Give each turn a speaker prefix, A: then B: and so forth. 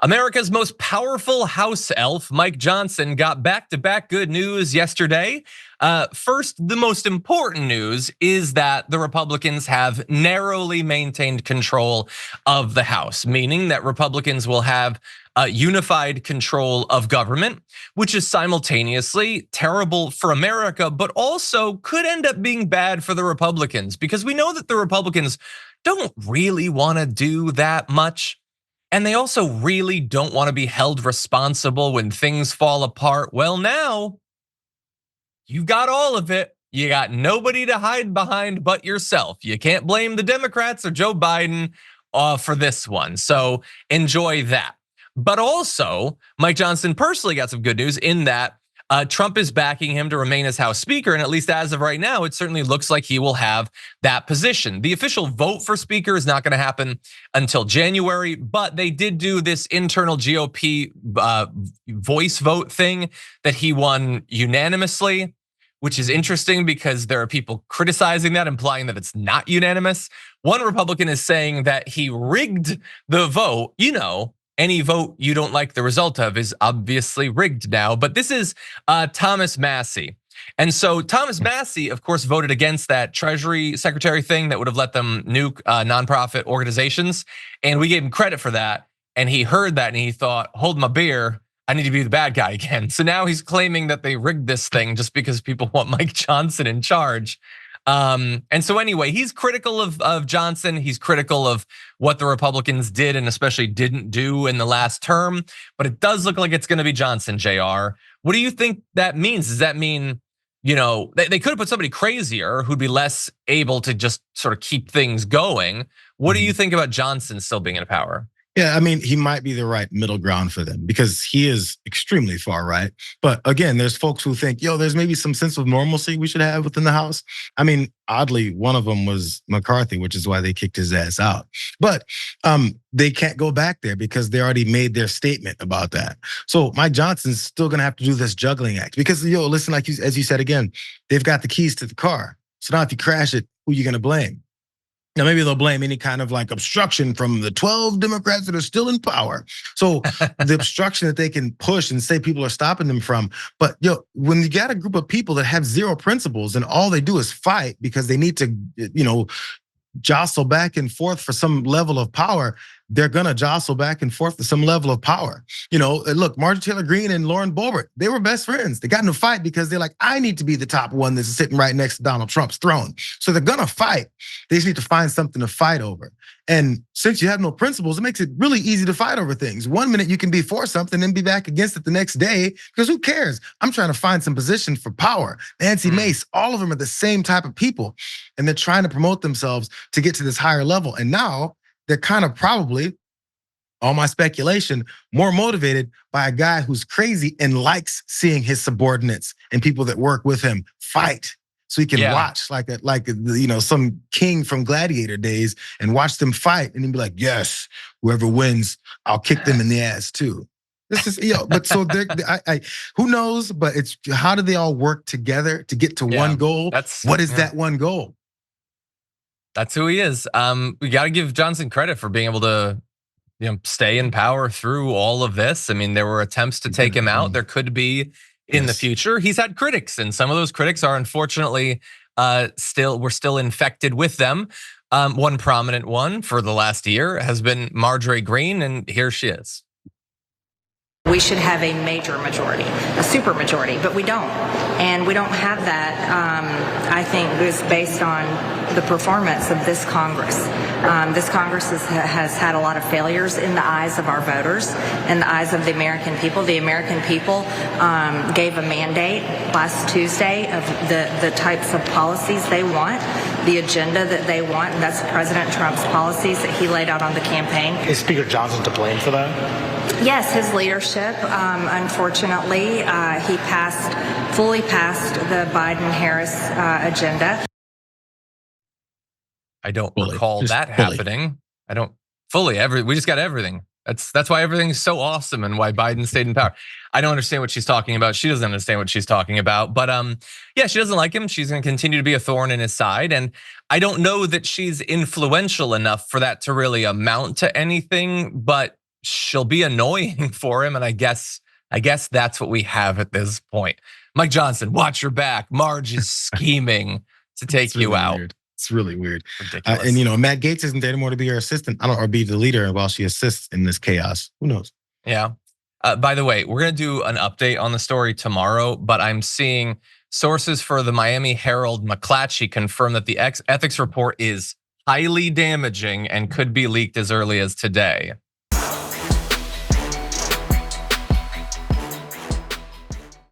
A: America's most powerful house elf, Mike Johnson, got back-to-back good news yesterday. First, the most important news is that the Republicans have narrowly maintained control of the House, meaning that Republicans will have unified control of government, which is simultaneously terrible for America, but also could end up being bad for the Republicans, because we know that the Republicans don't really want to do that much. And they also really don't want to be held responsible when things fall apart. Well, now you've got all of it. You got nobody to hide behind but yourself. You can't blame the Democrats or Joe Biden for this one. So enjoy that. But also, Mike Johnson personally got some good news in that Trump is backing him to remain as House Speaker, and at least as of right now, it certainly looks like he will have that position. The official vote for Speaker is not going to happen until January, but they did do this internal GOP voice vote thing that he won unanimously, which is interesting because there are people criticizing that, implying that it's not unanimous. One Republican is saying that he rigged the vote. Any vote you don't like the result of is obviously rigged now, but this is Thomas Massie. And so Thomas Massie, of course, voted against that Treasury Secretary thing that would have let them nuke nonprofit organizations. And we gave him credit for that. And he heard that and he thought, hold my beer, I need to be the bad guy again. So now he's claiming that they rigged this thing just because people want Mike Johnson in charge. And so anyway, he's critical of Johnson. He's critical of what the Republicans did and especially didn't do in the last term. But it does look like it's going to be Johnson, JR. What do you think that means? Does that mean, they could have put somebody crazier who'd be less able to just sort of keep things going? What do you think about Johnson still being in power?
B: Yeah, I mean, he might be the right middle ground for them because he is extremely far right. But again, there's folks who think, there's maybe some sense of normalcy we should have within the House. I mean, oddly, one of them was McCarthy, which is why they kicked his ass out. But they can't go back there because they already made their statement about that. So Mike Johnson's still gonna have to do this juggling act because, listen, as you said again, they've got the keys to the car. So now if you crash it, who are you gonna blame? Now, maybe they'll blame any kind of like obstruction from the 12 Democrats that are still in power. So the obstruction that they can push and say people are stopping them from. But when you got a group of people that have zero principles and all they do is fight because they need to, jostle back and forth for some level of power, they're gonna jostle back and forth for some level of power. Look, Marjorie Taylor Greene and Lauren Boebert, they were best friends. They got in a fight because they're like, I need to be the top one that's sitting right next to Donald Trump's throne. So they're gonna fight. They just need to find something to fight over. And since you have no principles, it makes it really easy to fight over things. One minute you can be for something and be back against it the next day because who cares? I'm trying to find some position for power. Nancy Mace, all of them are the same type of people. And they're trying to promote themselves to get to this higher level. And now they're kind of probably, all my speculation, more motivated by a guy who's crazy and likes seeing his subordinates and people that work with him fight. So he can watch like some king from Gladiator days and watch them fight and then be like, yes, whoever wins, I'll kick them in the ass too. This is, but so who knows? But it's how do they all work together to get to one goal? What is that one goal?
A: That's who he is. We got to give Johnson credit for being able to, stay in power through all of this. I mean, there were attempts to take him out. There could be in the future. He's had critics, and some of those critics are unfortunately we're still infected with them. One prominent one for the last year has been Marjorie Greene, and here she is.
C: We should have a major majority, a super majority, but we don't. And we don't have that, I think, is based on the performance of this Congress. This Congress has had a lot of failures in the eyes of our voters, in the eyes of the American people. The American people gave a mandate last Tuesday of the types of policies they want, the agenda that they want, and that's President Trump's policies that he laid out on the campaign.
D: Is Speaker Johnson to blame for that?
C: Yes, his leadership. Unfortunately, he fully passed the Biden-Harris agenda.
A: I don't recall that happening. I don't fully we just got everything. That's why everything's so awesome and why Biden stayed in power. I don't understand what she's talking about. She doesn't understand what she's talking about. But yeah, she doesn't like him. She's going to continue to be a thorn in his side. And I don't know that she's influential enough for that to really amount to anything. But she'll be annoying for him, and I guess that's what we have at this point. Mike Johnson, watch your back. Marge is scheming to take
B: It's really
A: you out.
B: weird. It's really weird.
A: Ridiculous.
B: And Matt Gaetz isn't there anymore to be her assistant. Or be the leader while she assists in this chaos. Who knows?
A: Yeah. By the way, we're going to do an update on the story tomorrow, but I'm seeing sources for the Miami Herald McClatchy confirm that the ethics report is highly damaging and could be leaked as early as today.